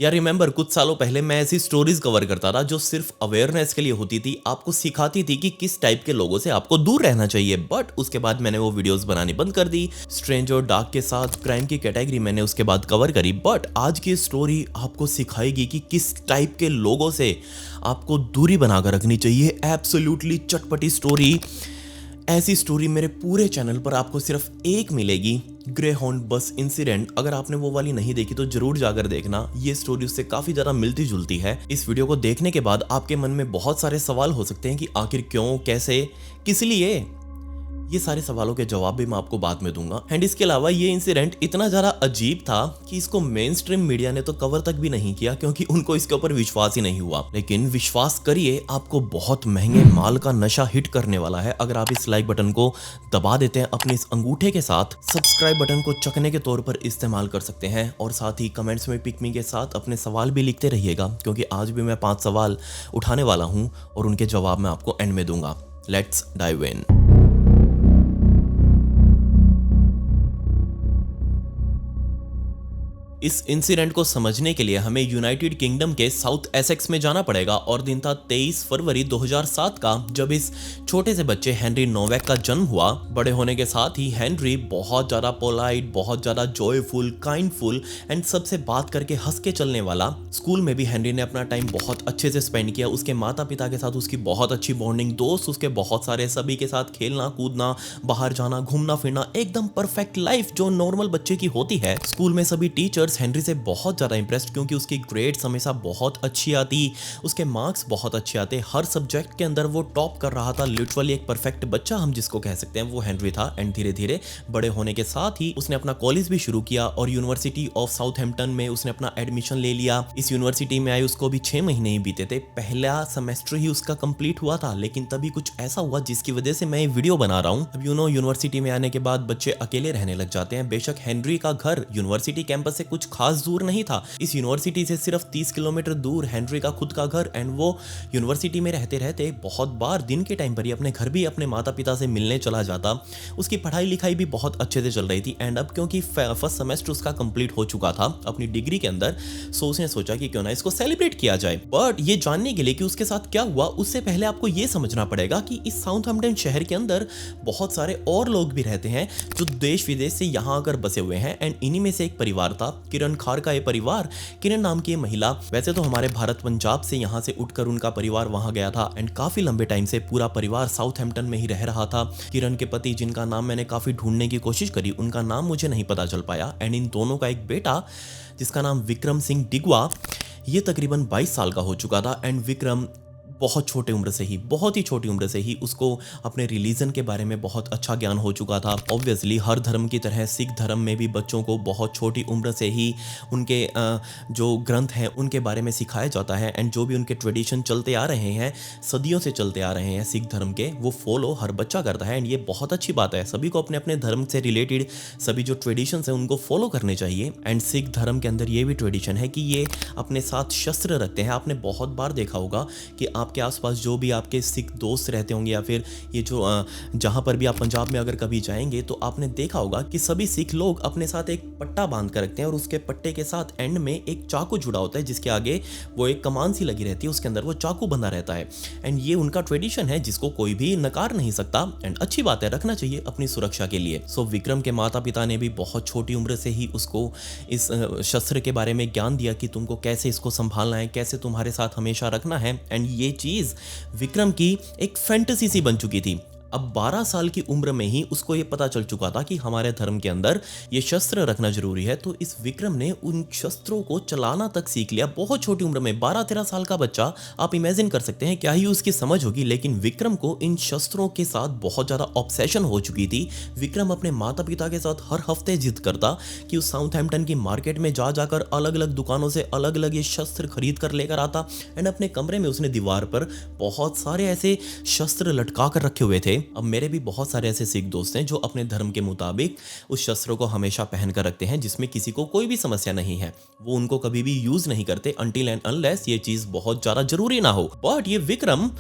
या रिमेंबर कुछ सालों पहले मैं ऐसी स्टोरीज कवर करता था जो सिर्फ अवेयरनेस के लिए होती थी, आपको सिखाती थी कि किस टाइप के लोगों से आपको दूर रहना चाहिए। बट उसके बाद मैंने वो वीडियोस बनानी बंद कर दी। स्ट्रेंज और डार्क के साथ क्राइम की कैटेगरी मैंने उसके बाद कवर करी। बट आज की स्टोरी आपको सिखाएगी कि किस टाइप के लोगों से आपको दूरी बनाकर रखनी चाहिए। एब्सोल्युटली चटपटी स्टोरी। ऐसी स्टोरी मेरे पूरे चैनल पर आपको सिर्फ एक मिलेगी, ग्रे हॉर्न बस इंसिडेंट। अगर आपने वो वाली नहीं देखी तो जरूर जाकर देखना, ये स्टोरी उससे काफी ज्यादा मिलती जुलती है। इस वीडियो को देखने के बाद आपके मन में बहुत सारे सवाल हो सकते हैं कि आखिर क्यों, कैसे, किस लिए। ये सारे सवालों के जवाब भी मैं आपको बाद में दूंगा। एंड इसके अलावा ये इंसिडेंट इतना ज्यादा अजीब था कि इसको मेन स्ट्रीम मीडिया ने तो कवर तक भी नहीं किया, क्योंकि उनको इसके ऊपर विश्वास ही नहीं हुआ। लेकिन विश्वास करिए, आपको बहुत महंगे माल का नशा हिट करने वाला है अगर आप इस लाइक बटन को दबा देते हैं। अपने इस अंगूठे के साथ सब्सक्राइब बटन को चखने के तौर पर इस्तेमाल कर सकते हैं। और साथ ही कमेंट्स में पिक मी के साथ अपने सवाल भी लिखते रहिएगा, क्योंकि आज भी मैं 5 सवाल उठाने वाला हूं और उनके जवाब मैं आपको एंड में दूंगा। Let's dive in. इस इंसिडेंट को समझने के लिए हमें यूनाइटेड किंगडम के साउथ एसेक्स में जाना पड़ेगा और दिन था 23 फरवरी 2007 का, जब इस छोटे से बच्चे हेनरी नोवेक का जन्म हुआ। बड़े होने के साथ ही हेनरी बहुत ज्यादा पोलाइट, बहुत ज्यादा जॉयफुल, काइंडफुल एंड सबसे बात करके हंस के चलने वाला। स्कूल में भी हेनरी ने अपना टाइम बहुत अच्छे से स्पेंड किया। उसके माता पिता के साथ उसकी बहुत अच्छी बॉन्डिंग, दोस्त उसके बहुत सारे, सभी के साथ खेलना कूदना, बाहर जाना, घूमना फिरना, एकदम परफेक्ट लाइफ जो नॉर्मल बच्चे की होती है। स्कूल में सभी टीचर्स हेनरी से बहुत ज्यादा इंप्रेस्ड, क्योंकि उसकी ग्रेड्स हमेशा बहुत अच्छी आती, उसके मार्क्स बहुत अच्छे आते, हर सब्जेक्ट के अंदर वो टॉप कर रहा था। लिटरली एक परफेक्ट बच्चा हम जिसको कह सकते हैं, वो हेनरी था। एंड धीरे धीरे बड़े होने के साथ ही उसने अपना कॉलेज भी शुरू किया और यूनिवर्सिटी ऑफ साउथहैम्पटन में उसने अपना एडमिशन ले लिया। इस यूनिवर्सिटी में आए उसको भी 6 महीने ही बीते थे, पहला सेमेस्टर ही उसका कंप्लीट हुआ था। लेकिन तभी कुछ ऐसा हुआ जिसकी वजह से मैं ये वीडियो बना रहा हूँ। अब यूनिवर्सिटी में आने के बाद बच्चे अकेले रहने लग जाते हैं। बेशक हेनरी का घर यूनिवर्सिटी कैंपस से कुछ खास दूर नहीं था, इस यूनिवर्सिटी से सिर्फ 30 किलोमीटर दूर हेनरी का खुद का घर। एंड वो यूनिवर्सिटी में रहते रहते बहुत बार दिन के टाइम पर ही अपने घर भी अपने माता पिता से मिलने चला जाता। उसकी पढ़ाई लिखाई भी बहुत अच्छे से चल रही थी। एंड अब क्योंकि फर्स्ट सेमेस्टर उसका कंप्लीट हो चुका था अपनी डिग्री के अंदर, सो उसने सोचा कि क्यों ना इसको सेलिब्रेट किया जाए। बट ये जानने के लिए कि उसके साथ क्या हुआ, उससे पहले आपको ये समझना पड़ेगा कि इस साउथहैम्पटन शहर के अंदर बहुत सारे और लोग भी रहते हैं जो देश विदेश से यहाँ आकर बसे हुए हैं। एंड इन्हीं में से एक परिवार था, किरण खार का ये परिवार। किरण नाम की ये महिला वैसे तो हमारे भारत पंजाब से यहाँ से उठकर उनका परिवार वहां गया था। एंड काफी लंबे टाइम से पूरा परिवार साउथहैम्पटन में ही रह रहा था। किरण के पति, जिनका नाम मैंने काफी ढूंढने की कोशिश करी, उनका नाम मुझे नहीं पता चल पाया। एंड इन दोनों का एक बेटा जिसका नाम विक्रम सिंह डिगवा, ये तकरीबन 22 साल का हो चुका था। एंड विक्रम बहुत छोटे उम्र से ही, बहुत ही छोटी उम्र से ही उसको अपने रिलीजन के बारे में बहुत अच्छा ज्ञान हो चुका था। ऑब्वियसली हर धर्म की तरह सिख धर्म में भी बच्चों को बहुत छोटी उम्र से ही उनके जो ग्रंथ हैं उनके बारे में सिखाया जाता है। एंड जो भी उनके ट्रेडिशन चलते आ रहे हैं, सदियों से चलते आ रहे हैं सिख धर्म के, वो फॉलो हर बच्चा करता है। एंड ये बहुत अच्छी बात है, सभी को अपने अपने धर्म से रिलेटेड सभी जो ट्रेडिशंस हैं उनको फॉलो करने चाहिए। एंड सिख धर्म के अंदर ये भी ट्रेडिशन है कि ये अपने साथ शस्त्र रखते हैं। आपने बहुत बार देखा होगा कि आपके आसपास जो भी आपके सिख दोस्त रहते होंगे, या फिर ये जो जहां पर भी आप पंजाब में अगर कभी जाएंगे तो आपने देखा होगा कि सभी सिख लोग अपने साथ एक पट्टा बांध कर रखते हैं और उसके पट्टे के साथ एंड में एक चाकू जुड़ा होता है, जिसके आगे वो एक कमान सी लगी रहती है, उसके अंदर वो चाकू बंधा रहता है। एंड ये उनका ट्रेडिशन है जिसको कोई भी नकार नहीं सकता। एंड अच्छी बात है, रखना चाहिए अपनी सुरक्षा के लिए। सो विक्रम के माता पिता ने भी बहुत छोटी उम्र से ही उसको इस शस्त्र के बारे में ज्ञान दिया कि तुमको कैसे इसको संभालना है, कैसे तुम्हारे साथ हमेशा रखना है। एंड ये चीज विक्रम की एक फैंटेसी सी बन चुकी थी। अब 12 साल की उम्र में ही उसको ये पता चल चुका था कि हमारे धर्म के अंदर ये शस्त्र रखना जरूरी है। तो इस विक्रम ने उन शस्त्रों को चलाना तक सीख लिया बहुत छोटी उम्र में। 12-13 साल का बच्चा, आप इमेजिन कर सकते हैं क्या ही उसकी समझ होगी। लेकिन विक्रम को इन शस्त्रों के साथ बहुत ज्यादा ऑब्सेशन हो चुकी थी। विक्रम अपने माता पिता के साथ हर हफ्ते जिद करता कि उस साउथहैम्पटन की मार्केट में जा जाकर अलग अलग दुकानों से अलग अलग ये शस्त्र खरीद कर लेकर आता। एंड अपने कमरे में उसने दीवार पर बहुत सारे ऐसे शस्त्र लटका कर रखे हुए थे। अब मेरे भी बहुत सारे ऐसे सिख दोस्त हैं जो अपने धर्म के मुताबिक उस शस्त्रों को हमेशा पहन कर रखते हैं, जिसमें किसी को कोई भी समस्या नहीं है। वो उनको कभी भी यूज नहीं करते अनटिल एंड अनलेस ये चीज बहुत ज्यादा जरूरी ना हो। बट ये विक्रम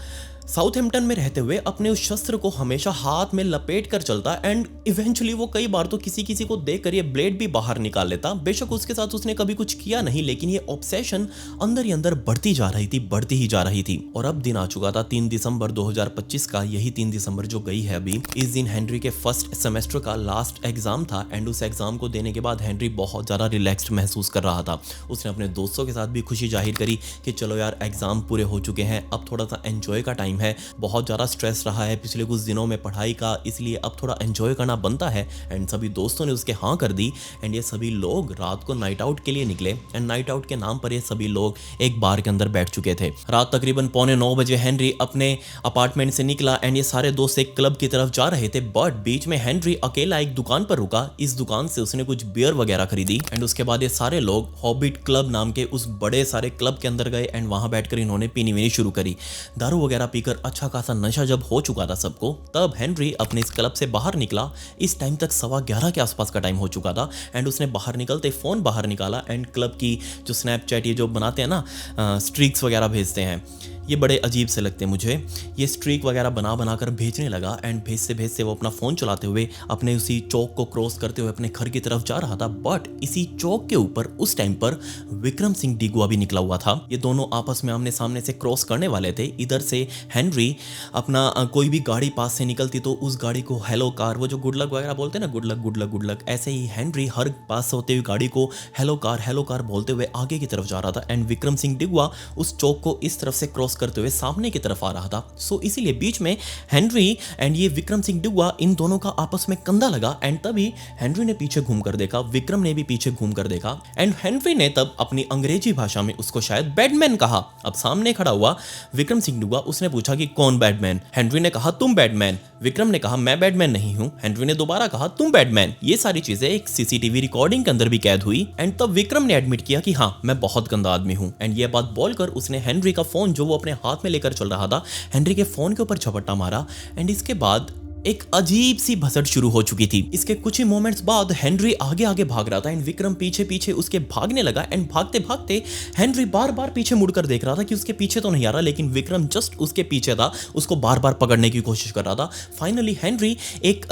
साउथहैम्पटन में रहते हुए अपने उस शस्त्र को हमेशा हाथ में लपेट कर चलता एंड इवेंचुअली वो कई बार तो किसी किसी को देखकर ये ब्लेड भी बाहर निकाल लेता। बेशक उसके साथ उसने कभी कुछ किया नहीं, लेकिन ये ऑब्सेशन अंदर ही अंदर बढ़ती जा रही थी, बढ़ती ही जा रही थी। और अब दिन आ चुका था 3 दिसंबर 2025 का, यही 3 दिसंबर जो गई है अभी। इस दिन हेनरी के फर्स्ट सेमेस्टर का लास्ट एग्जाम था एंड उस एग्जाम को देने के बाद हेनरी बहुत ज़्यादा रिलैक्स्ड महसूस कर रहा था। उसने अपने दोस्तों के साथ भी खुशी जाहिर करी कि चलो यार एग्जाम पूरे हो चुके हैं, अब थोड़ा सा एंजॉय का टाइम है। बहुत ज़्यादा स्ट्रेस रहा है पिछले कुछ दिनों में पढ़ाई का, इसलिए अब थोड़ा एंजॉय करना बनता है। एंड सभी दोस्तों ने उसके हाँ कर दी एंड ये सभी लोग रात को नाइट आउट के लिए निकले एंड नाइट आउट के नाम पर ये सभी लोग एक बार के अंदर बैठ चुके थे। रात तकरीबन 8:45 बजे हेनरी अपने अपार्टमेंट से निकला एंड ये सारे दोस्त एक क्लब की तरफ जा रहे थे, बट बीच में हेनरी अकेला एक दुकान पर रुका। इस दुकान से उसने कुछ बियर वगैरह खरीदी एंड उसके बाद ये सारे लोग हॉबिट क्लब नाम के उस बड़े सारे क्लब के अंदर गए एंड वहां बैठकर इन्होंने पीनी वीनी शुरू करी। दारू वगैरह पीकर अच्छा खासा नशा जब हो चुका था सबको, तब हेनरी अपने इस क्लब से बाहर निकला। इस टाइम तक 11:15 के आसपास का टाइम हो चुका था एंड उसने बाहर निकलते फोन बाहर निकाला एंड क्लब की जो स्नैपचैट ये जो बनाते हैं ना, स्ट्रीक्स वगैरह भेजते हैं, ये बड़े अजीब से लगते हैं मुझे। ये स्ट्रीक वगैरह बना कर भेजने लगा एंड भेजते वो अपना फ़ोन चलाते हुए अपने उसी चौक को क्रॉस करते हुए अपने घर की तरफ जा रहा था। बट इसी चौक के ऊपर उस टाइम पर विक्रम सिंह डिगुआ भी निकला हुआ था। ये दोनों आपस में आमने सामने से क्रॉस करने वाले थे। इधर से हेनरी अपना कोई भी गाड़ी पास से निकलती तो उस गाड़ी को हेलो कार, वो जो गुड लक वगैरह बोलते हैं ना, good luck good luck good luck, ऐसे ही हेनरी हर पास होते हुए गाड़ी को हेलो कार बोलते हुए आगे की तरफ जा रहा था एंड विक्रम सिंह डिगुआ उस चौक को इस तरफ से क्रॉस करते हुए सामने की तरफ आ रहा था। सो इसीलिए बीच में हेनरी एंड ये विक्रम सिंह डिगुआ, इन दोनों का आपस में कंधा लगा एंड तभी हेनरी ने पीछे घूमकर देखा, विक्रम ने भी पीछे घूमकर देखा एंड हेनरी ने तब अपनी अंग्रेजी भाषा में उसको शायद बैडमैन कहा। अब सामने खड़ा हुआ विक्रम सिंह डिगुआ, उसने पूछा कि कौन बैडमैन? हेनरी ने कहा तुम बैडमैन। विक्रम ने कहा मैं बैडमैन नहीं हूं। हेनरी ने दोबारा कहा तुम बैडमैन। ये सारी चीजें एक सीसीटीवी रिकॉर्डिंग के अंदर भी कैद हुई एंड तब विक्रम ने एडमिट किया कि हाँ मैं बहुत गंदा आदमी हूं एंड ये बात बोलकर उसने हेनरी का फोन जो वो अपने हाथ में लेकर चल रहा था, हेनरी के फोन के ऊपर झपट्टा मारा एंड इसके बाद एक अजीब सी भसड़ शुरू हो चुकी थी। इसके कुछ ही मोमेंट्स बाद हेनरी आगे आगे भाग रहा था एंड विक्रम पीछे पीछे उसके भागने लगा एंड भागते भागते हेनरी बार बार पीछे मुड़कर देख रहा था कि उसके पीछे तो नहीं आ रहा, लेकिन विक्रम जस्ट उसके पीछे था, उसको बार बार पकड़ने की कोशिश कर रहा था। फाइनली हेनरी एक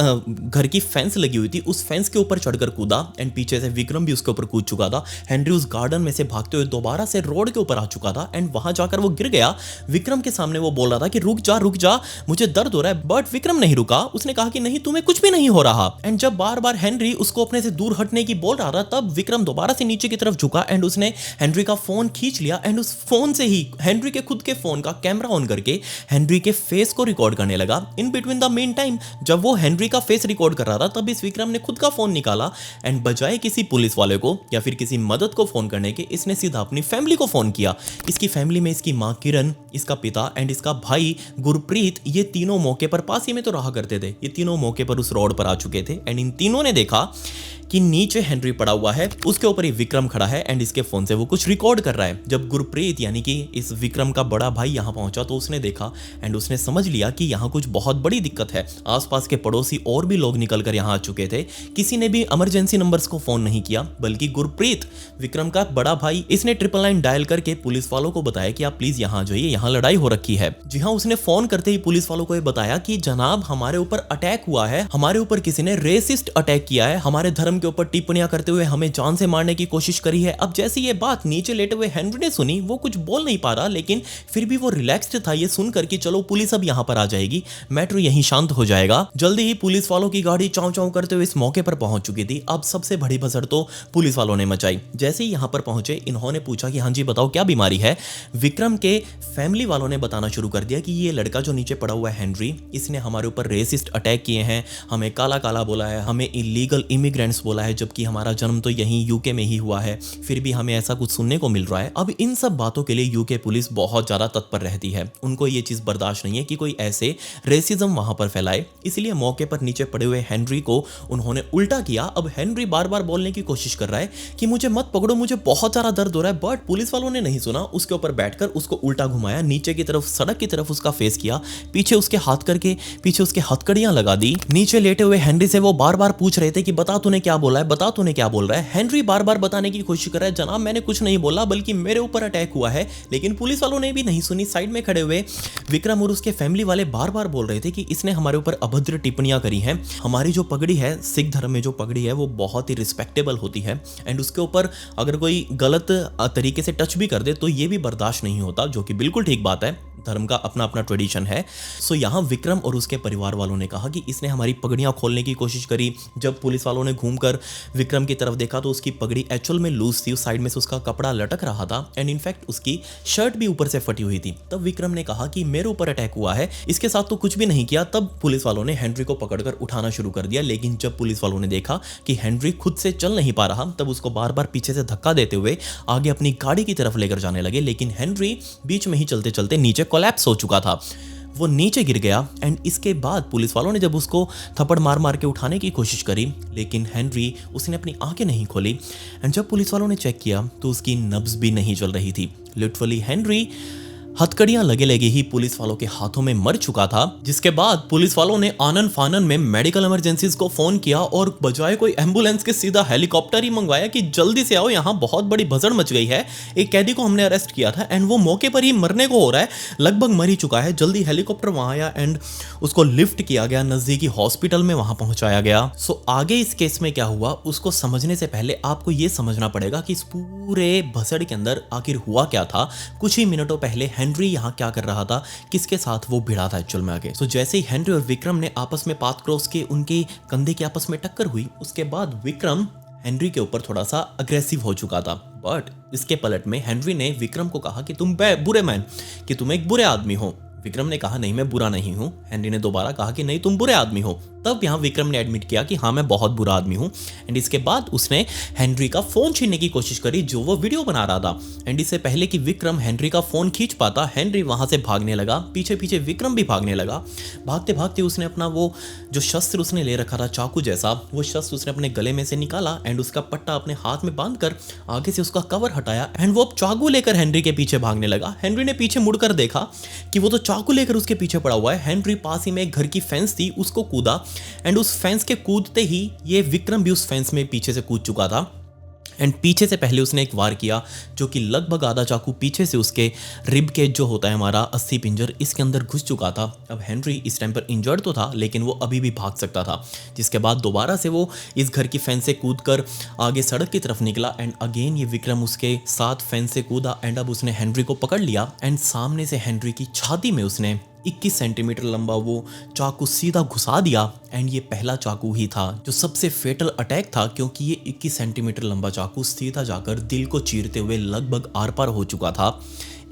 घर की फेंस लगी हुई थी, उस फेंस के ऊपर चढ़कर कूदा एंड पीछे से विक्रम भी उसके ऊपर कूद चुका था। हेनरी उस गार्डन में से भागते हुए दोबारा से रोड के ऊपर आ चुका था एंड वहां जाकर वो गिर गया। विक्रम के सामने वो बोल रहा था कि रुक जा मुझे दर्द हो रहा है, बट विक्रम नहीं रुका। उसने कहा कि नहीं तुम्हें कुछ भी नहीं हो रहा एंड जब बार बार हेनरी उसको अपने से दूर हटने की बोल रहा था, तब विक्रम दोबारा से नीचे की तरफ झुका एंड उसने हेनरी का फोन खींच लिया एंड उस फोन से ही हेनरी के खुद के फोन का कैमरा ऑन करके हेनरी के फेस को रिकॉर्ड करने लगा। In between the main time जब वो हेनरी का फेस रिकॉर्ड कर रहा था, तब इस विक्रम ने खुद का फोन निकाला एंड बजाय किसी पुलिस वाले को या फिर किसी मदद को फोन करने के, इसने सीधा अपनी फैमिली को फोन किया। इसकी फैमिली में इसकी माँ किरण, इसका पिता एंड इसका भाई गुरप्रीत, ये तीनों मौके पर पास ही में तो रहा करते थे। ये तीनों मौके पर उस रोड पर आ चुके थे एंड इन तीनों ने देखा कि नीचे हेनरी पड़ा हुआ है, उसके ऊपर ही विक्रम खड़ा है एंड इसके फोन से वो कुछ रिकॉर्ड कर रहा है। जब गुरप्रीत यानी कि इस विक्रम का बड़ा भाई यहां पहुंचा तो उसने देखा एंड उसने समझ लिया कि यहां कुछ बहुत बड़ी दिक्कत है। आसपास के पड़ोसी और भी लोग निकलकर यहां आ चुके थे। किसी ने भी इमरजेंसी नंबर्स को फोन नहीं किया, बल्कि गुरप्रीत विक्रम का बड़ा भाई, इसने 999 डायल करके पुलिस वालों को बताया कि आप प्लीज यहां आ जाइए, यहां लड़ाई हो रखी है। जी हां, उसने फोन करते ही पुलिस वालों को यह बताया कि जनाब हमारे ऊपर अटैक हुआ है, हमारे ऊपर किसी ने रेसिस्ट अटैक किया है, हमारे धर्म के ऊपर टिप्पणियां करते हुए हमें जान से मारने की कोशिश करी है। अब जैसे ये बात नीचे लेटे हुए हेनरी ने सुनी, वो कुछ बोल नहीं पा रहा, लेकिन फिर भी वो रिलैक्स्ड था ये सुनकर कि चलो पुलिस अब यहां पर आ जाएगी, मैटर यहीं शांत हो जाएगा। जल्दी ही पुलिस वालों की गाड़ी चाव चाव करते हुए इस मौके पर पहुंच चुकी थी। अब सबसे बड़ी भसड़ तो पुलिस वालों ने मचाई। जैसे ही यहां पर पहुंचे, इन्होंने पूछा कि हाँ जी बताओ क्या बीमारी है। विक्रम के फैमिली वालों ने बताना शुरू कर दिया कि ये लड़का जो नीचे पड़ा हुआ है हेनरी, इसने हमारे ऊपर रेसिस्ट अटैक किए हैं, हमें काला काला बोला है, हमें इलीगल इमिग्रेंट्स बोला है, जबकि हमारा जन्म तो यहीं यूके में ही हुआ है, फिर भी हमें ऐसा कुछ सुनने को मिल रहा है। अब इन सब बातों के लिए यूके पुलिस बहुत ज्यादा तत्पर रहती है। उनको ये चीज बर्दाश्त नहीं है कि कोई ऐसे रेसिज्म वहां पर फैलाए, इसलिए मौके पर नीचे पड़े हुए हेनरी को उन्होंने उल्टा किया। अब हेनरी बार बार बोलने की कोशिश कर रहा है कि मुझे मत पकड़ो, मुझे बहुत ज्यादा दर्द हो रहा है, बट पुलिस वालों ने नहीं सुना। उसके ऊपर बैठकर उसको उल्टा घुमाया, नीचे की तरफ सड़क की तरफ उसका फेस किया, पीछे उसके हथकड़ियां लगा दी। नीचे लेटे हुए हेनरी से वो बार बार पूछ रहे थे कि बता तूने क्या बोला है, बता तूने क्या बोल रहा है। हेनरी बार बार बताने की कोशिश कर रहा है, जनाब मैंने कुछ नहीं बोला, बल्कि मेरे ऊपर अटैक हुआ है। लेकिन पुलिस वालों ने भी नहीं सुनी। साइड में खड़े हुए विक्रम और उसके फैमिली वाले बार बार बोल रहे थे कि इसने हमारे ऊपर अभद्र टिप्पणियां करी हैं। हमारी जो पगड़ी है, सिख धर्म में जो पगड़ी है वो बहुत ही रिस्पेक्टेबल होती है, एंड उसके ऊपर अगर कोई गलत तरीके से टच भी कर दे तो ये भी बर्दाश्त नहीं होता, जो कि बिल्कुल ठीक बात है। धर्म का अपना अपना ट्रेडिशन है। सो यहाँ विक्रम और उसके परिवार वालों ने कहा कि इसने हमारी पगड़ियां खोलने की कोशिश करी। जब पुलिस वालों ने घूमकर विक्रम की तरफ देखा तो उसकी पगड़ी एक्चुअल में लूज थी, उस साइड में से उसका कपड़ा लटक रहा था, एंड इनफैक्ट उसकी शर्ट भी ऊपर से फटी हुई थी। तब विक्रम ने कहा कि मेरे ऊपर अटैक हुआ है, इसके साथ तो कुछ भी नहीं किया। तब पुलिस वालों ने हेनरी को पकड़कर उठाना शुरू कर दिया। लेकिन जब पुलिस वालों ने देखा कि हेनरी खुद से चल नहीं पा रहा, तब उसको बार बार पीछे से धक्का देते हुए आगे अपनी गाड़ी की तरफ लेकर जाने लगे। लेकिन हेनरी बीच में ही चलते चलते नीचे कोलैप्स हो चुका था। वो नीचे गिर गया, एंड इसके बाद पुलिस वालों ने जब उसको थप्पड़ मार मार के उठाने की कोशिश करी, लेकिन हेनरी उसने अपनी आंखें नहीं खोली। एंड जब पुलिस वालों ने चेक किया तो उसकी नब्ज भी नहीं चल रही थी। लिटरली हेनरी हथकड़ियां लगे लगे ही पुलिस वालों के हाथों में मर चुका था। जिसके बाद पुलिस वालों ने आनन फानन में मेडिकल इमरजेंसीज को फोन किया और बजाय कोई एम्बुलेंस के सीधा हेलीकॉप्टर ही मंगवाया कि जल्दी से आओ, यहाँ बहुत बड़ी भसड़ मच गई है। एक कैदी को हमने अरेस्ट किया था एंड वो मौके पर ही मरने को हो रहा है, लगभग मर ही चुका है। जल्दी हेलीकॉप्टर वहां आया एंड उसको लिफ्ट किया गया, नजदीकी हॉस्पिटल में वहां पहुंचाया गया। सो आगे इस केस में क्या हुआ उसको समझने से पहले आपको ये समझना पड़ेगा कि इस पूरे भसड़ के अंदर आखिर हुआ क्या था। कुछ ही मिनटों पहले हेनरी यहाँ क्या कर रहा था, किसके साथ वो भिड़ा था एक्चुअल में आगे। सो जैसे ही हेनरी और विक्रम ने आपस में पाथ क्रॉस के उनके कंधे की आपस में टक्कर हुई, उसके बाद विक्रम हेनरी के ऊपर थोड़ा सा अग्रेसिव हो चुका था। बट इसके पलट में हेनरी ने विक्रम को कहा कि तुम बुरे मैन, कि तुम एक बुरे आदमी हो। विक्रम ने कहा नहीं मैं बुरा नहीं हूं। हेनरी ने दोबारा कहा कि नहीं तुम बुरे आदमी हो। तब यहाँ विक्रम ने एडमिट किया कि हाँ मैं बहुत बुरा आदमी हूँ। एंड इसके बाद उसने हेनरी का फोन छीनने की कोशिश करी जो वो वीडियो बना रहा था। एंड इससे पहले कि विक्रम हेनरी का फोन खींच पाता, हेनरी वहां से भागने लगा। पीछे पीछे विक्रम भी भागने लगा। भागते भागते उसने अपना वो जो शस्त्र उसने ले रखा था चाकू जैसा, वो शस्त्र उसने अपने गले में से निकाला एंड उसका पट्टा अपने हाथ में बांधकर आगे से उसका कवर हटाया एंड वो चाकू लेकर हेनरी के पीछे भागने लगा। हेनरी ने पीछे मुड़कर देखा कि वो तो चाकू लेकर उसके पीछे पड़ा हुआ है। हेनरी पास ही में एक घर की फेंस थी, उसको कूदा एंड उस फेंस के कूदते ही ये विक्रम भी उस फेंस में पीछे से कूद चुका था। एंड पीछे से पहले उसने एक वार किया जो कि लगभग आधा चाकू पीछे से उसके रिब केज जो होता है हमारा अस्थि पिंजर, इसके अंदर घुस चुका था। अब हेनरी इस टाइम पर इंजर्ड तो था लेकिन वो अभी भी भाग सकता था। जिसके बाद दोबारा से वो इस घर की फेंस से कूदकर आगे सड़क की तरफ निकला एंड अगेन ये विक्रम उसके साथ फेंस से कूदा एंड अब उसने हेनरी को पकड़ लिया एंड सामने से हेनरी की छाती में उसने 21 सेंटीमीटर लंबा वो चाकू सीधा घुसा दिया। एंड ये पहला चाकू ही था जो सबसे फेटल अटैक था, क्योंकि ये 21 सेंटीमीटर लंबा चाकू सीधा जाकर दिल को चीरते हुए लगभग आर पार हो चुका था।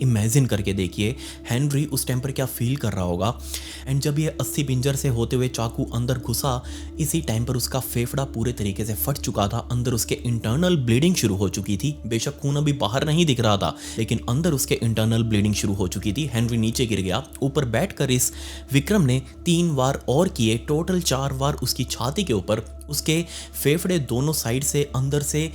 इमेजिन करके देखिए हेनरी उस टाइम पर क्या फील कर रहा होगा। एंड जब ये अस्थि पिंजर से होते हुए चाकू अंदर घुसा, इसी टाइम पर उसका फेफड़ा पूरे तरीके से फट चुका था। अंदर उसके इंटरनल ब्लीडिंग शुरू हो चुकी थी। बेशक खून अभी बाहर नहीं दिख रहा था लेकिन अंदर उसके इंटरनल ब्लीडिंग शुरू हो चुकी थी। हेनरी नीचे गिर गया। ऊपर बैठकर इस विक्रम ने 3 वार और किए, टोटल 4 वार उसकी छाती के ऊपर। उसके फेफड़े दोनों साइड से अंदर से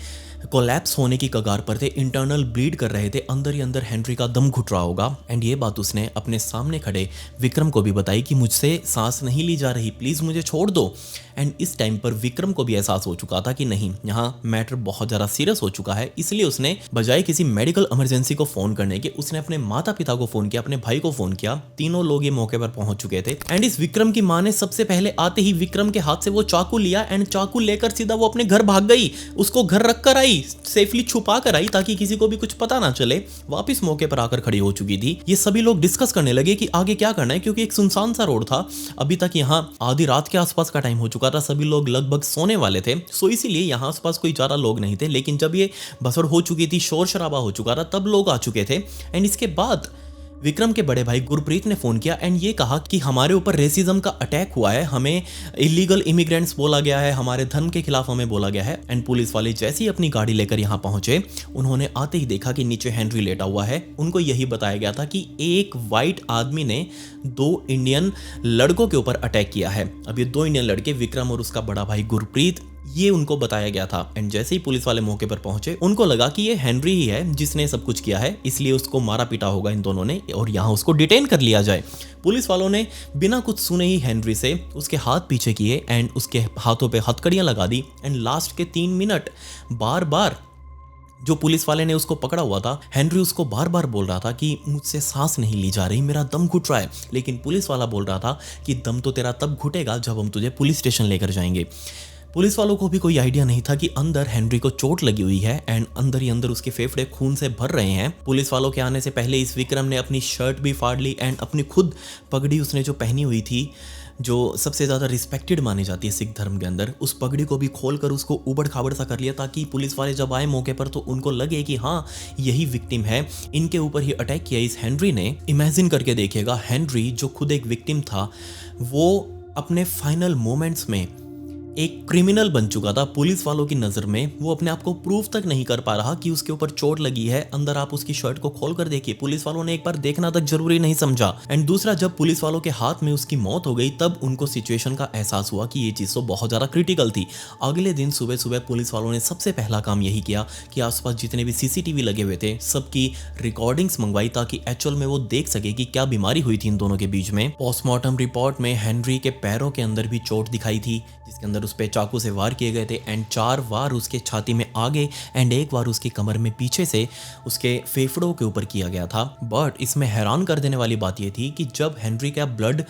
कोलैप्स होने की कगार पर थे, इंटरनल ब्लीड कर रहे थे। अंदर ही अंदर हेनरी का दम घुट रहा होगा। एंड ये बात उसने अपने सामने खड़े विक्रम को भी बताई कि मुझसे सांस नहीं ली जा रही, प्लीज मुझे छोड़ दो। एंड इस टाइम पर विक्रम को भी एहसास हो चुका था कि नहीं, यहाँ मैटर बहुत ज़्यादा सीरियस हो चुका है। इसलिए उसने बजाय किसी मेडिकल इमरजेंसी को फ़ोन करने के, उसने अपने माता पिता को फ़ोन किया, अपने भाई को फ़ोन किया। तीनों लोग ये मौके पर पहुंच चुके थे। एंड इस विक्रम की माँ ने सबसे पहले आते ही विक्रम के हाथ से वो चाकू लिया एंड चाकू लेकर सीधा वो अपने घर भाग गई। उसको घर रख कर आई, सेफली छुपा कर आई ताकि किसी को भी कुछ पता ना चले। वापिस मौके पर आकर खड़ी हो चुकी थी। ये सभी लोग डिस्कस करने लगे कि आगे क्या करना है, क्योंकि एक सुनसान सा रोड था। अभी तक यहाँ आधी रात के आसपास का टाइम हो चुका था, सभी लोग लगभग सोने वाले थे। सो इसीलिए यहाँ आसपास कोई ज्यादा लोग नहीं थे। लेकिन जब ये भसड़ हो चुकी थी, शोर शराबा हो चुका था, तब लोग आ चुके थे। एंड इसके बाद विक्रम के बड़े भाई गुरप्रीत ने फोन किया एंड ये कहा कि हमारे ऊपर रेसिज्म का अटैक हुआ है, हमें इलीगल इमिग्रेंट्स बोला गया है, हमारे धर्म के खिलाफ हमें बोला गया है। एंड पुलिस वाले जैसे ही अपनी गाड़ी लेकर यहाँ पहुंचे, उन्होंने आते ही देखा कि नीचे हेनरी लेटा हुआ है। उनको यही बताया गया था कि एक वाइट आदमी ने 2 इंडियन लड़कों के ऊपर अटैक किया है। अब ये 2 इंडियन लड़के विक्रम और उसका बड़ा भाई गुरप्रीत ये उनको बताया गया था। एंड जैसे ही पुलिस वाले मौके पर पहुंचे, उनको लगा कि ये हेनरी ही है जिसने सब कुछ किया है, इसलिए उसको मारा पीटा होगा इन दोनों ने और यहाँ उसको डिटेन कर लिया जाए। पुलिस वालों ने बिना कुछ सुने ही हेनरी से उसके हाथ पीछे किए एंड उसके हाथों पे हथकड़ियां लगा दी। एंड लास्ट के 3 मिनट बार बार जो पुलिस वाले ने उसको पकड़ा हुआ था, हेनरी उसको बार बार बोल रहा था कि मुझसे सांस नहीं ली जा रही, मेरा दम घुट रहा है। लेकिन पुलिस वाला बोल रहा था कि दम तो तेरा तब घुटेगा जब हम तुझे पुलिस स्टेशन लेकर जाएंगे। पुलिस वालों को भी कोई आइडिया नहीं था कि अंदर हेनरी को चोट लगी हुई है एंड अंदर ही अंदर उसके फेफड़े खून से भर रहे हैं। पुलिस वालों के आने से पहले इस विक्रम ने अपनी शर्ट भी फाड़ ली एंड अपनी खुद पगड़ी उसने जो पहनी हुई थी, जो सबसे ज़्यादा रिस्पेक्टेड मानी जाती है सिख धर्म के अंदर, उस पगड़ी को भी खोलकर उसको उबड़ खाबड़ सा कर लिया ताकि पुलिस वाले जब आए मौके पर तो उनको लगे कि हाँ यही विक्टिम है, इनके ऊपर ही अटैक किया इस हेनरी ने। इमेजिन करके देखिएगा, हेनरी जो खुद एक विक्टिम था वो अपने फाइनल मोमेंट्स में एक क्रिमिनल बन चुका था पुलिस वालों की नज़र में। वो अपने आप को प्रूव तक नहीं कर पा रहा कि उसके ऊपर चोट लगी है। अंदर आप उसकी शर्ट को खोल कर देखिए, पुलिस वालों ने एक बार देखना तक जरूरी नहीं समझा। एंड दूसरा, जब पुलिस वालों के हाथ में उसकी मौत हो गई तब उनको सिचुएशन का एहसास हुआ कि ये चीज़ तो बहुत ज़्यादा क्रिटिकल थी। अगले दिन सुबह सुबह पुलिस वालों ने सबसे पहला काम यही किया कि आसपास जितने भी CCTV लगे हुए थे सबकी रिकॉर्डिंग्स मंगवाई ताकि एक्चुअल में वो देख सके कि क्या बीमारी हुई थी इन दोनों के बीच में। पोस्टमार्टम रिपोर्ट में हेनरी के पैरों के अंदर भी चोट दिखाई थी जिसके अंदर उस पर चाकू से वार किए गए थे एंड 4 वार उसके छाती में आगे एंड 1 वार उसकी कमर में पीछे से उसके फेफड़ों के ऊपर किया गया था। बट इसमें हैरान कर देने वाली बात यह थी कि जब हेनरी का ब्लड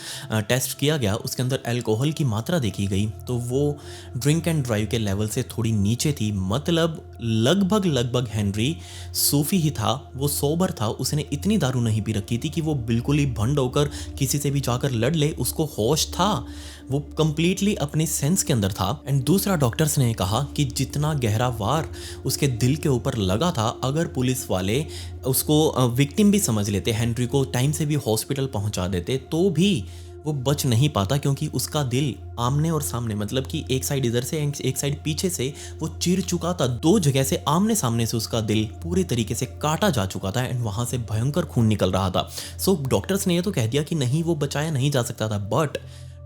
टेस्ट किया गया उसके अंदर अल्कोहल की मात्रा देखी गई तो वो ड्रिंक एंड ड्राइव के लेवल से थोड़ी नीचे थी। मतलब लगभग हेनरी सूफी ही था, वो सोबर था, उसने इतनी दारू नहीं पी रखी थी कि वो बिल्कुल ही भंड होकर किसी से भी जाकर लड़ ले, उसको होश था, वो कंप्लीटली अपने सेंस के अंदर था। एंड दूसरा, डॉक्टर्स ने कहा कि जितना गहरा वार उसके दिल के ऊपर लगा था, अगर पुलिस वाले उसको विक्टिम भी समझ लेते, हेनरी को टाइम से भी हॉस्पिटल पहुंचा देते, तो भी वो बच नहीं पाता क्योंकि उसका दिल आमने और सामने, मतलब कि एक साइड इधर से एक साइड पीछे से वो चिर चुका था। 2 जगह से आमने सामने से उसका दिल पूरी तरीके से काटा जा चुका था एंड वहां से भयंकर खून निकल रहा था। सो डॉक्टर्स ने ये तो कह दिया कि नहीं, वो बचाया नहीं जा सकता था। बट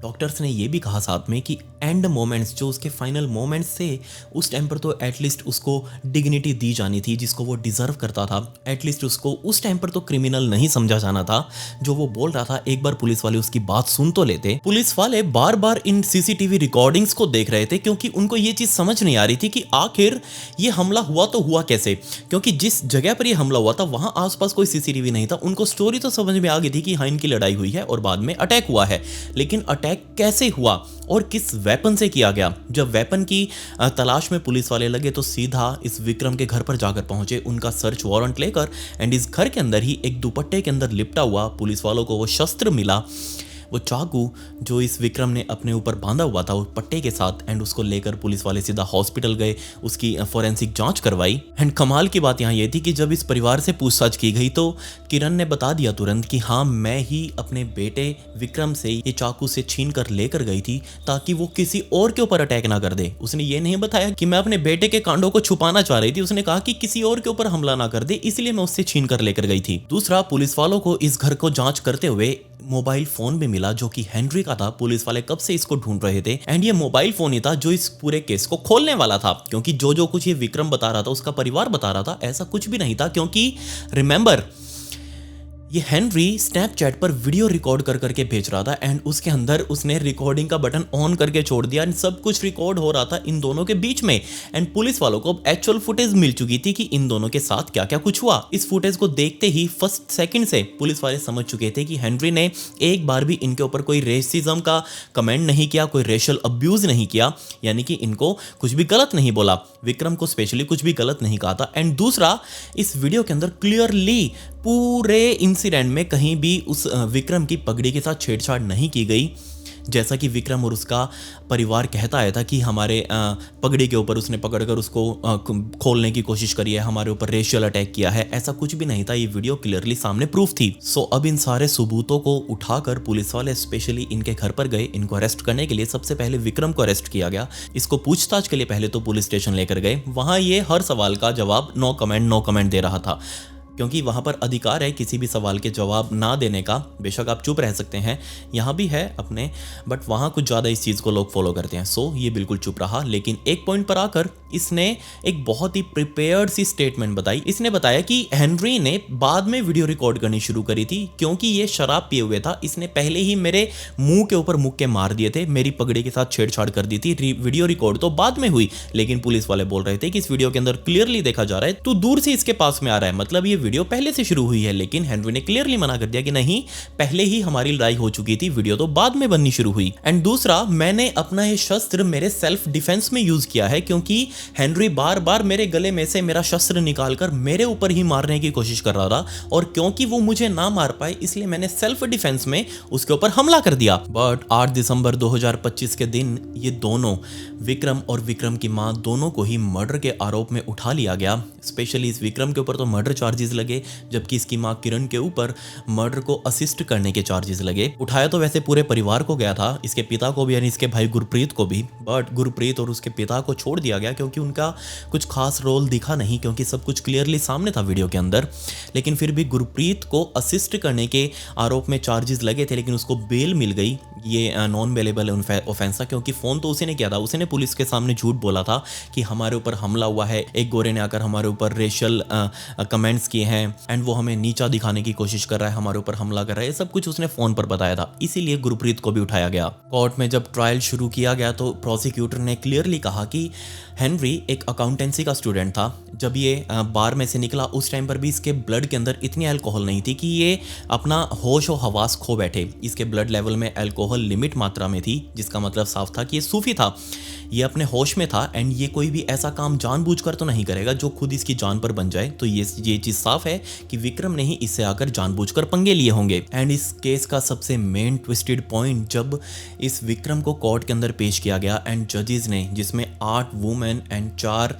डॉक्टर्स ने ये भी कहा साथ में कि एंड मोमेंट्स, जो उसके फाइनल मोमेंट्स थे, उस टाइम पर तो एटलीस्ट उसको डिग्निटी दी जानी थी जिसको वो डिजर्व करता था। एटलीस्ट उसको उस टाइम पर तो क्रिमिनल नहीं समझा जाना था जो वो बोल रहा था। एक बार पुलिस वाले उसकी बात सुन तो लेते। पुलिस वाले बार बार इन CCTV रिकॉर्डिंग्स को देख रहे थे क्योंकि उनको ये चीज़ समझ नहीं आ रही थी कि आखिर ये हमला हुआ तो हुआ कैसे, क्योंकि जिस जगह पर ये हमला हुआ था वहाँ आसपास कोई CCTV नहीं था। उनको स्टोरी तो समझ में आ गई थी कि हाँ इनकी लड़ाई हुई है और बाद में अटैक हुआ है, लेकिन अटैक कैसे हुआ और किस वेपन से किया गया। जब वेपन की तलाश में पुलिस वाले लगे तो सीधा इस विक्रम के घर पर जाकर पहुंचे उनका सर्च वारंट लेकर। एंड इस घर के अंदर ही एक दुपट्टे के अंदर लिपटा हुआ पुलिस वालों को वो शस्त्र मिला, वो चाकू जो इस विक्रम ने अपने ऊपर बांधा हुआ था उस पट्टे के साथ। एंड उसको लेकर पुलिस वाले सीधा हॉस्पिटल गए, उसकी फोरेंसिक जांच करवाई। एंड कमाल की बात यहाँ ये थी कि जब इस परिवार से पूछताछ की गई तो किरण ने बता दिया तुरंत कि हाँ, मैं ही अपने बेटे विक्रम से ये चाकू से छीन कर लेकर गई थी ताकि वो किसी और के ऊपर अटैक ना कर दे। उसने ये नहीं बताया कि मैं अपने बेटे के कांडों को छुपाना चाह रही थी, उसने कहा कि किसी और के ऊपर हमला ना कर दे, इसलिए मैं उससे छीन कर लेकर गई थी। दूसरा, पुलिस वालों को इस घर को जांच करते हुए मोबाइल फोन भी मिला जो कि हेनरी का था। पुलिस वाले कब से इसको ढूंढ रहे थे एंड ये मोबाइल फोन ही था जो इस पूरे केस को खोलने वाला था, क्योंकि जो कुछ ये विक्रम बता रहा था, उसका परिवार बता रहा था, ऐसा कुछ भी नहीं था। क्योंकि रिमेंबर, ये हेनरी स्नैपचैट पर वीडियो रिकॉर्ड कर करके भेज रहा था एंड उसके अंदर उसने रिकॉर्डिंग का बटन ऑन करके छोड़ दिया एंड सब कुछ रिकॉर्ड हो रहा था इन दोनों के बीच में। एंड पुलिस वालों को एक्चुअल फुटेज मिल चुकी थी कि इन दोनों के साथ क्या क्या कुछ हुआ। इस फुटेज को देखते ही फर्स्ट सेकंड से पुलिस वाले समझ चुके थे कि हेनरी ने एक बार भी इनके ऊपर कोई रेसिज्म का कमेंट नहीं किया, कोई रेशियल अब्यूज नहीं किया, यानी कि इनको कुछ भी गलत नहीं बोला, विक्रम को स्पेशली कुछ भी गलत नहीं कहा था। एंड दूसरा, इस वीडियो के अंदर क्लियरली पूरे इंसिडेंट में कहीं भी उस विक्रम की पगड़ी के साथ छेड़छाड़ नहीं की गई, जैसा कि विक्रम और उसका परिवार कहता आया था कि हमारे पगड़ी के ऊपर उसने पकड़कर उसको खोलने की कोशिश करी है, हमारे ऊपर रेशियल अटैक किया है, ऐसा कुछ भी नहीं था। ये वीडियो क्लियरली सामने प्रूफ थी। सो अब इन सारे सबूतों को उठाकर पुलिस वाले स्पेशली इनके घर पर गए इनको अरेस्ट करने के लिए। सबसे पहले विक्रम को अरेस्ट किया गया, इसको पूछताछ के लिए पहले तो पुलिस स्टेशन लेकर गए। वहां ये हर सवाल का जवाब नो कमेंट दे रहा था। क्योंकि वहाँ पर अधिकार है किसी भी सवाल के जवाब ना देने का। बेशक आप चुप रह सकते हैं, यहाँ भी है अपने, बट वहाँ कुछ ज़्यादा इस चीज़ को लोग फॉलो करते हैं। सो ये बिल्कुल चुप रहा, लेकिन एक पॉइंट पर आकर इसने एक बहुत ही प्रिपेयर्ड सी स्टेटमेंट बताई। इसने बताया कि हेनरी ने बाद में वीडियो रिकॉर्ड करनी शुरू करी थी, क्योंकि ये शराब पिए हुए था। इसने पहले ही मेरे मुंह के ऊपर मुक्के मार दिए थे, मेरी पगड़ी के साथ छेड़छाड़ कर दी थी। वीडियो रिकॉर्ड तो बाद में हुई, लेकिन पुलिस वाले बोल रहे थे कि इस वीडियो के अंदर क्लियरली देखा जा रहा है तू दूर से इसके पास में आ रहा है, मतलब ये वीडियो पहले से शुरू हुई है। लेकिन हेनरी ने क्लियरली मना कर दिया कि नहीं, पहले ही हमारी लड़ाई हो चुकी थी, वीडियो तो बाद में बननी शुरू हुई। एंड दूसरा, मैंने अपना ये शस्त्र मेरे सेल्फ डिफेंस में यूज किया है, क्योंकि हेनरी बार बार मेरे गले में से मेरा शस्त्र निकालकर मेरे ऊपर ही मारने की कोशिश कर रहा था, और क्योंकि वो मुझे ना मार पाए इसलिए मैंने सेल्फ डिफेंस में उसके ऊपर हमला कर दिया। बट 8 दिसंबर 2025 के दिन ये दोनों, विक्रम और विक्रम की मां, दोनों को ही मर्डर के आरोप में उठा लिया गया। स्पेशली इस विक्रम के ऊपर तो मर्डर चार्जेस लगे, जबकि इसकी मां किरण के ऊपर मर्डर को असिस्ट करने के चार्जेस लगे। उठाया तो वैसे पूरे परिवार को गया था, इसके पिता को भी यानी इसके भाई गुरप्रीत को भी, बट गुरप्रीत और उसके पिता को छोड़ दिया गया क्योंकि उनका कुछ खास रोल दिखा नहीं, क्योंकि सब कुछ क्लियरली सामने था वीडियो के अंदर। लेकिन फिर भी गुरप्रीत को असिस्ट करने के आरोप में चार्जेस लगे थे, लेकिन उसको बेल मिल गई। ये नॉन बेलेबल ऑफेंस था, क्योंकि फ़ोन तो उसी ने किया था। उसने पुलिस के सामने झूठ बोला था कि हमारे ऊपर हमला हुआ है, एक गोरे ने आकर हमारे ऊपर रेशियल कमेंट्स किए हैं एंड वो हमें नीचा दिखाने की कोशिश कर रहा है, हमारे ऊपर हमला कर रहा है। ये सब कुछ उसने फ़ोन पर बताया था, इसीलिए गुरप्रीत को भी उठाया गया। कोर्ट में जब ट्रायल शुरू किया गया तो प्रोसिक्यूटर ने क्लियरली कहा कि हेनरी एक अकाउंटेंसी का स्टूडेंट था। जब ये बार में से निकला उस टाइम पर भी इसके ब्लड के अंदर इतनी अल्कोहल नहीं थी कि ये अपना होश और हवास खो बैठे। इसके ब्लड लेवल में अल्कोहल लिमिट मात्रा में थी, जिसका मतलब साफ था कि ये सूफी था, ये अपने होश में था एंड ये कोई भी ऐसा काम जानबूझकर तो नहीं करेगा जो खुद इसकी जान पर बन जाए। तो ये चीज़ साफ है कि विक्रम ने ही इससे आकर जानबूझकर पंगे लिए होंगे। एंड इस केस का सबसे मेन ट्विस्टेड पॉइंट जब इस विक्रम को कोर्ट के अंदर पेश किया गया एंड जजेस ने, जिसमें 8 वुमेन एंड 4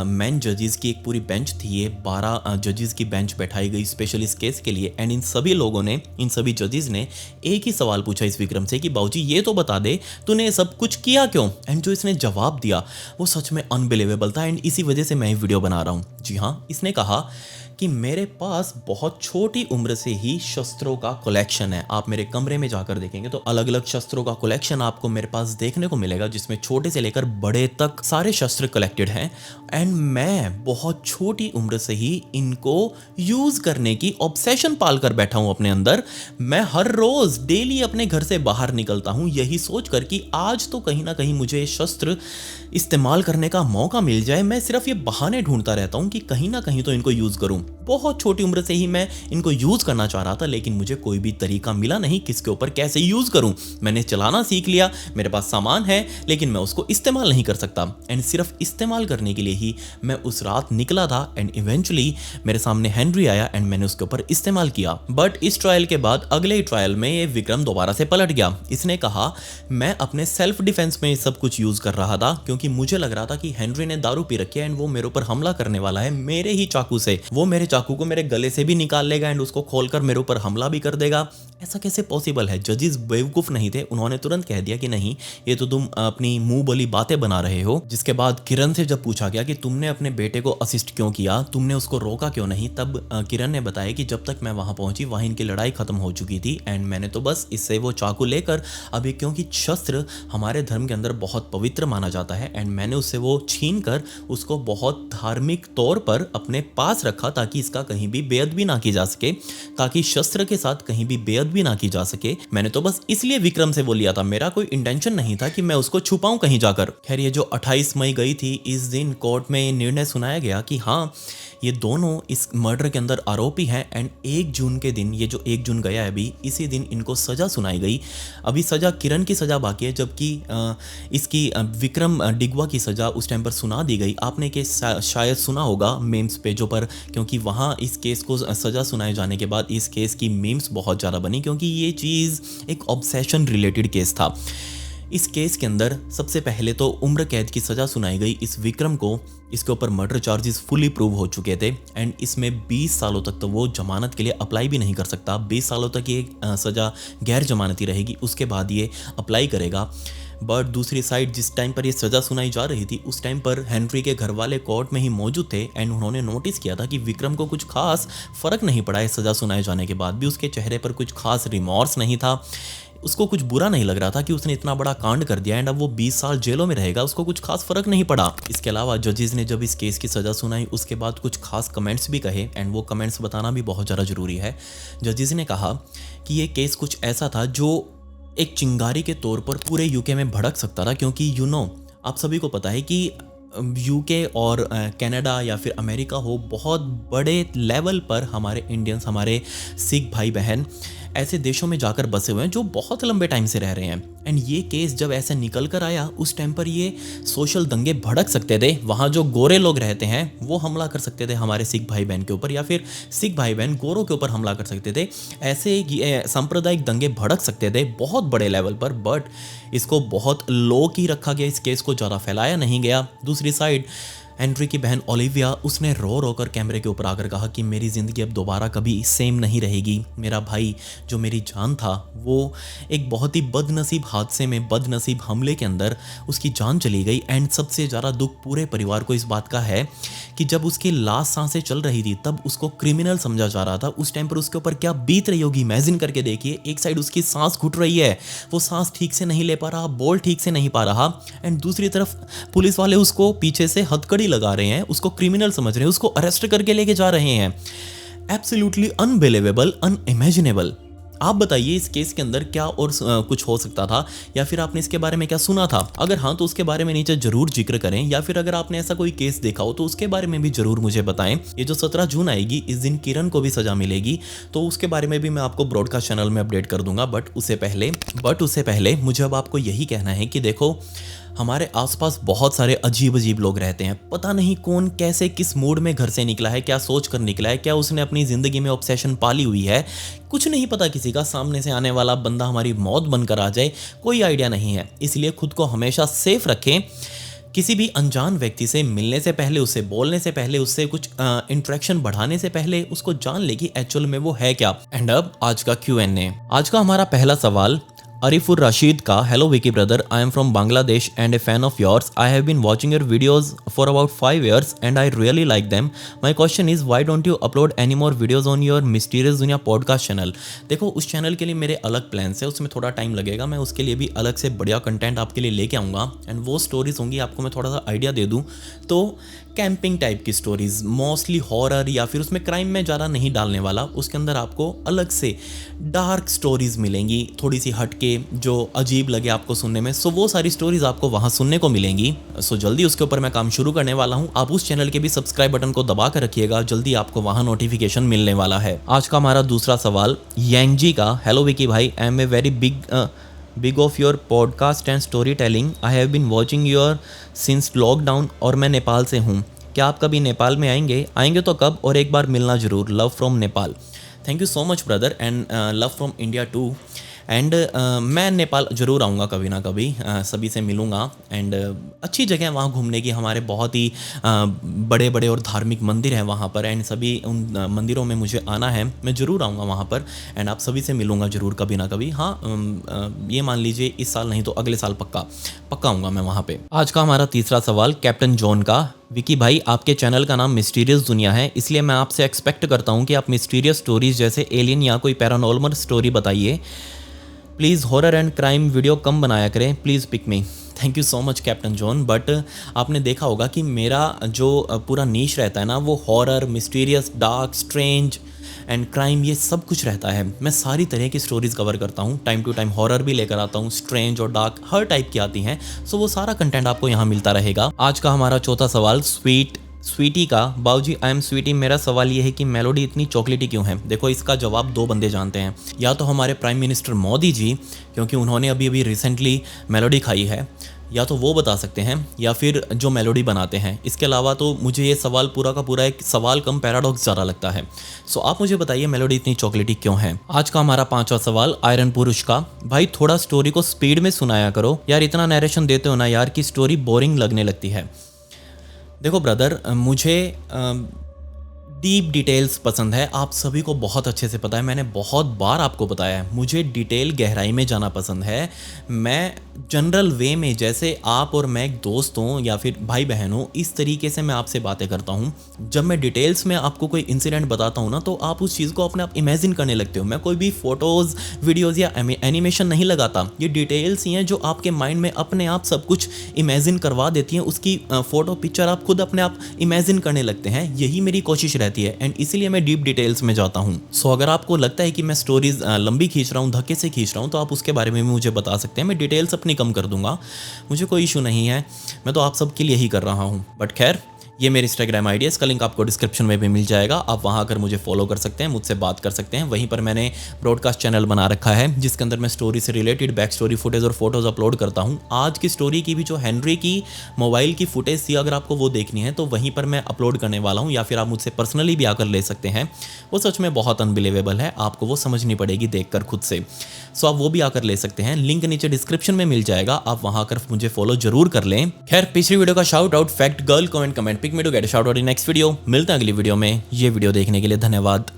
मेन जजेस की एक पूरी बेंच थी, ये 12 जजेस की बेंच बैठाई गई स्पेशल इस केस के लिए। एंड इन सभी लोगों ने, इन सभी जजेस ने एक ही सवाल पूछा इस विक्रम से कि बाबूजी ये तो बता दे तूने सब कुछ किया क्यों। एंड जो इसने जवाब दिया वो सच में अनबिलीवेबल था, एंड इसी वजह से मैं ये वीडियो बना रहा हूँ। जी हाँ, इसने कहा कि मेरे पास बहुत छोटी उम्र से ही शस्त्रों का कलेक्शन है। आप मेरे कमरे में जाकर देखेंगे तो अलग अलग शस्त्रों का कलेक्शन आपको मेरे पास देखने को मिलेगा, जिसमें छोटे से लेकर बड़े तक सारे शस्त्र कलेक्टेड हैं। एंड मैं बहुत छोटी उम्र से ही इनको यूज करने की ऑब्सेशन पाल कर बैठा हूं अपने अंदर। मैं हर रोज डेली अपने घर से बाहर निकलता हूं यही सोचकर कि आज तो कहीं ना कहीं मुझे शस्त्र इस्तेमाल करने का मौका मिल जाए। मैं सिर्फ ये बहाने ढूंढता रहता हूं कि कहीं ना कहीं तो इनको यूज करूं। बहुत छोटी उम्र से ही मैं इनको यूज करना चाह रहा था, लेकिन मुझे कोई भी तरीका मिला नहीं किसके ऊपर कैसे यूज करूं। मैंने चलाना सीख लिया, मेरे पास सामान है, लेकिन मैं उसको इस्तेमाल नहीं कर सकता। एंड सिर्फ इस्तेमाल करने के लिए ही मैं उस रात निकला था एंड इवेंचुअली मेरे सामने हेनरी आया एंड मैंने उसके ऊपर इस्तेमाल किया। बट इस ट्रायल के बाद अगले ट्रायल में ये विक्रम दोबारा से पलट गया। इसने कहा मैं अपने सेल्फ डिफेंस में सब कुछ यूज कर रहा था, क्योंकि मुझे लग रहा था कि हेनरी ने दारू पी रखी है एंड वो मेरे ऊपर हमला करने वाला है मेरे ही चाकू से। वो मेरे चाकू को मेरे गले से भी निकाल लेगा एंड उसको खोलकर मेरे ऊपर हमला भी कर देगा। ऐसा कैसे पॉसिबल है? जजेस बेवकूफ नहीं थे, उन्होंने तुरंत कह दिया कि नहीं, ये तो तुम अपनी मुंह बोली बातें बना रहे हो। जिसके बाद किरण से जब पूछा गया कि तुमने अपने बेटे को असिस्ट क्यों किया, तुमने उसको रोका क्यों नहीं, तब किरण ने बताया कि जब तक मैं वहां पहुंची वहां इनकी लड़ाई खत्म हो चुकी थी एंड मैंने तो बस इससे वो चाकू लेकर, अभी क्योंकि शस्त्र हमारे धर्म के अंदर बहुत पवित्र माना जाता है एंड मैंने उससे वो छीन कर उसको बहुत धार्मिक तौर पर अपने पास रखा ताकि इसका कहीं भी बेअदबी ना की जा सके, ताकि शस्त्र के साथ कहीं भी बेअदबी ना की जा सके। मैंने तो बस इसलिए विक्रम से वो लिया था, मेरा कोई इंटेंशन नहीं था कि मैं उसको छुपाऊं कहीं जाकर। खैर ये जो 28 मई गई थी, इस दिन कोर्ट में निर्णय सुनाया गया कि हाँ, ये दोनों इस मर्डर के अंदर आरोपी हैं एंड 1 जून के दिन, ये जो 1 जून गया है अभी, इसी दिन इनको सज़ा सुनाई गई। अभी सज़ा किरण की सज़ा बाकी है, जबकि इसकी विक्रम डिगवा की सज़ा उस टाइम पर सुना दी गई। आपने केस शायद सुना होगा मीम्स पेजों पर, क्योंकि वहाँ इस केस को सज़ा सुनाए जाने के बाद इस केस की मीम्स बहुत ज़्यादा बनी, क्योंकि ये चीज़ एक ऑब्सेशन रिलेटेड केस था। इस केस के अंदर सबसे पहले तो उम्र कैद की सज़ा सुनाई गई इस विक्रम को। इसके ऊपर मर्डर चार्जेस फुली प्रूव हो चुके थे एंड इसमें 20 सालों तक तो वो जमानत के लिए अप्लाई भी नहीं कर सकता। 20 सालों तक ये सज़ा गैर जमानती रहेगी, उसके बाद ये अप्लाई करेगा। बट दूसरी साइड जिस टाइम पर ये सज़ा सुनाई जा रही थी उस टाइम पर हेनरी के घर वाले कोर्ट में ही मौजूद थे एंड उन्होंने नोटिस किया था कि विक्रम को कुछ खास फ़र्क नहीं पड़ा है सज़ा सुनाए जाने के बाद भी। उसके चेहरे पर कुछ खास रिमॉर्स नहीं था, उसको कुछ बुरा नहीं लग रहा था कि उसने इतना बड़ा कांड कर दिया एंड अब वो 20 साल जेलों में रहेगा, उसको कुछ खास फर्क नहीं पड़ा। इसके अलावा जजेस ने जब इस केस की सज़ा सुनाई उसके बाद कुछ खास कमेंट्स भी कहे एंड वो कमेंट्स बताना भी बहुत ज़्यादा ज़रूरी है। जजेस ने कहा कि ये केस कुछ ऐसा था जो एक चिंगारी के तौर पर पूरे यूके में भड़क सकता था, क्योंकि आप सभी को पता है कि यूके और कनाडा या फिर अमेरिका हो, बहुत बड़े लेवल पर हमारे इंडियंस, हमारे सिख भाई बहन ऐसे देशों में जाकर बसे हुए हैं जो बहुत लंबे टाइम से रह रहे हैं। एंड ये केस जब ऐसे निकल कर आया उस टाइम पर ये सोशल दंगे भड़क सकते थे। वहाँ जो गोरे लोग रहते हैं वो हमला कर सकते थे हमारे सिख भाई बहन के ऊपर, या फिर सिख भाई बहन गोरों के ऊपर हमला कर सकते थे। ऐसे सांप्रदायिक दंगे भड़क सकते थे बहुत बड़े लेवल पर, बट इसको बहुत लो की रखा गया, इस केस को ज़्यादा फैलाया नहीं गया। दूसरी साइड हेनरी की बहन ओलिविया, उसने रो रो कर कैमरे के ऊपर आकर कहा कि मेरी ज़िंदगी अब दोबारा कभी सेम नहीं रहेगी। मेरा भाई जो मेरी जान था वो एक बहुत ही बदनसीब हादसे में, बदनसीब हमले के अंदर उसकी जान चली गई। एंड सबसे ज़्यादा दुख पूरे परिवार को इस बात का है कि जब उसकी लास्ट सांसें चल रही थी तब उसको क्रिमिनल समझा जा रहा था। उस टाइम पर उसके ऊपर क्या बीत रही होगी, इमेजिन करके देखिए। एक साइड उसकी सांस घुट रही है, वो सांस ठीक से नहीं ले पा रहा, बोल ठीक से नहीं पा रहा, एंड दूसरी तरफ पुलिस वाले उसको पीछे से हथकड़ी लगा रहे हैं, उसको क्रिमिनल समझ रहे हैं, उसको अरेस्ट करके लेके जा रहे हैं। Absolutely unbelievable, unimaginable. आप बताइए इस केस के अंदर क्या और कुछ हो सकता था, या फिर आपने इसके बारे में क्या सुना था? अगर हाँ तो उसके बारे में नीचे जरूर जिक्र करें, या फिर अगर आपने ऐसा कोई केस देखा हो तो उसके बारे में भी जरूर मुझे बताएं। ये जो 17 जून आएगी इस दिन किरण को भी सजा मिलेगी, तो उसके बारे में भी मैं आपको ब्रॉडकास्ट चैनल में अपडेट कर दूंगा। बट उससे पहले मुझे अब आपको यही कहना है कि देखो, हमारे आसपास बहुत सारे अजीब अजीब लोग रहते हैं। पता नहीं कौन कैसे किस मूड में घर से निकला है, क्या सोच कर निकला है, क्या उसने अपनी ज़िंदगी में ऑब्सेशन पाली हुई है, कुछ नहीं पता किसी का। सामने से आने वाला बंदा हमारी मौत बनकर आ जाए, कोई आइडिया नहीं है। इसलिए खुद को हमेशा सेफ रखें। किसी भी अनजान व्यक्ति से मिलने से पहले, उससे बोलने से पहले, उससे कुछ इंटरेक्शन बढ़ाने से पहले उसको जान ले कि एक्चुअल में वो है क्या। एंड अब आज का Q&A। आज का हमारा पहला सवाल Arifur Rashid का, hello Vicky brother, I am from Bangladesh and a fan of yours. I have been watching your videos for about 5 years and I really like them. My question is why don't you upload any more videos on your mysterious Duniya podcast channel. देखो, उस channel के लिए मेरे अलग plans है, उसमें थोड़ा time लगेगा। मैं उसके लिए भी अलग से बढ़िया कंटेंट आपके लिए लेके आऊँगा एंड वो स्टोरीज होंगी। आपको मैं थोड़ा सा आइडिया दे दूँ तो कैंपिंग टाइप की स्टोरीज, मोस्टली हॉरर, या फिर उसमें क्राइम में ज़्यादा नहीं डालने वाला। उसके अंदर आपको अलग से डार्क स्टोरीज मिलेंगी, थोड़ी सी हटके, जो अजीब लगे आपको सुनने में। सो वो सारी स्टोरीज आपको वहाँ सुनने को मिलेंगी। सो जल्दी उसके ऊपर मैं काम शुरू करने वाला हूँ। आप उस चैनल के भी सब्सक्राइब बटन को दबा कर रखिएगा, जल्दी आपको वहाँ नोटिफिकेशन मिलने वाला है। आज का हमारा दूसरा सवाल यांगजी का, हेलो विकी भाई, I am a very big of your podcast and story telling. I have been watching your since lockdown और मैं नेपाल से हूँ। क्या आप कभी नेपाल में आएंगे तो कब, और एक बार मिलना जरूर। Love from Nepal. Thank you so much brother, and love from India too. And मैं नेपाल ज़रूर आऊँगा कभी ना कभी, सभी से मिलूँगा। एंड अच्छी जगह है वहाँ घूमने की, हमारे बहुत ही बड़े बड़े और धार्मिक मंदिर हैं वहाँ पर, एंड सभी उन मंदिरों में मुझे आना है। मैं ज़रूर आऊँगा वहाँ पर एंड आप सभी से मिलूँगा ज़रूर कभी ना कभी। हाँ, ये मान लीजिए इस साल नहीं तो अगले साल पक्का आऊँगा मैं वहाँ पर। आज का हमारा तीसरा सवाल कैप्टन जॉन का, विकी भाई, आपके चैनल का नाम मिस्टीरियस दुनिया है, इसलिए मैं आपसे एक्सपेक्ट करता हूँ कि आप मिस्टीरियस स्टोरीज जैसे एलियन या कोई पैरानॉर्मल स्टोरी बताइए। Please horror and crime video कम बनाया करें, please pick me. Thank you so much captain John. But आपने देखा होगा कि मेरा जो पूरा नीश रहता है ना, वो horror, mysterious, dark, strange and crime, ये सब कुछ रहता है। मैं सारी तरह की स्टोरीज़ कवर करता हूँ, टाइम टू टाइम हॉरर भी लेकर आता हूँ, स्ट्रेंज और डार्क हर टाइप की आती हैं। सो वो सारा कंटेंट आपको यहाँ मिलता रहेगा। आज का हमारा चौथा सवाल स्वीटी का, बाबूजी आई एम स्वीटी, मेरा सवाल ये है कि मेलोडी इतनी चॉकलेटी क्यों है। देखो, इसका जवाब 2 बंदे जानते हैं, या तो हमारे प्राइम मिनिस्टर मोदी जी, क्योंकि उन्होंने अभी रिसेंटली मेलोडी खाई है, या तो वो बता सकते हैं, या फिर जो मेलोडी बनाते हैं। इसके अलावा तो मुझे ये सवाल पूरा का पूरा एक सवाल कम पैराडॉक्स ज़्यादा लगता है। सो आप मुझे बताइए मेलोडी इतनी चॉकलेटी क्यों है। आज का हमारा 5वां सवाल आयरन पुरुष का, भाई थोड़ा स्टोरी को स्पीड में सुनाया करो यार, इतना नरेशन देते हो ना यार कि स्टोरी बोरिंग लगने लगती है। देखो ब्रदर, मुझे डीप डिटेल्स पसंद है, आप सभी को बहुत अच्छे से पता है, मैंने बहुत बार आपको बताया है, मुझे डिटेल गहराई में जाना पसंद है। मैं जनरल वे में, जैसे आप और मैं एक दोस्त हों या फिर भाई बहन हो, इस तरीके से मैं आपसे बातें करता हूँ। जब मैं डिटेल्स में आपको कोई इंसिडेंट बताता हूँ ना, तो आप उस चीज़ को अपने आप इमेजिन करने लगते हो। मैं कोई भी फोटोज़, वीडियोज़ या एनिमेशन नहीं लगाता, ये डिटेल्स ही हैं जो आपके माइंड में अपने आप सब कुछ इमेजिन करवा देती हैं। उसकी फ़ोटो पिक्चर आप खुद अपने आप इमेजिन करने लगते हैं। यही मेरी कोशिश रहती है एंड इसीलिए मैं डीप डिटेल्स में जाता हूँ। सो अगर आपको लगता है कि मैं स्टोरीज लंबी खींच रहा हूँ, धक्के से खींच रहा हूँ, तो आप उसके बारे में भी मुझे बता सकते हैं। मैं डिटेल्स अपनी कम कर दूंगा, मुझे कोई इशू नहीं है। मैं तो आप सबके लिए ही कर रहा हूँ। बट खैर, ये मेरी इंस्टाग्राम आईडी है, इसका लिंक आपको डिस्क्रिप्शन में भी मिल जाएगा। आप वहाँ आकर मुझे फॉलो कर सकते हैं, मुझसे बात कर सकते हैं। वहीं पर मैंने ब्रॉडकास्ट चैनल बना रखा है जिसके अंदर मैं स्टोरी से रिलेटेड बैक स्टोरी फुटेज और फोटोज अपलोड करता हूँ। आज की स्टोरी की भी जो हेनरी की मोबाइल की फुटेज थी, अगर आपको वो देखनी है तो वहीं पर मैं अपलोड करने वाला हूँ, या फिर आप मुझसे पर्सनली भी आकर ले सकते हैं। वो सच में बहुत अनबिलीवेबल है, आपको वो समझनी पड़ेगी देखकर खुद से। सो आप वो भी आकर ले सकते हैं, लिंक नीचे डिस्क्रिप्शन में मिल जाएगा। आप वहाँ आकर मुझे फॉलो जरूर कर लें। खैर, पिछली वीडियो का shout out fact girl comment pick me to get a shout out in next video. मिलते हैं अगली वीडियो में। ये वीडियो देखने के लिए धन्यवाद।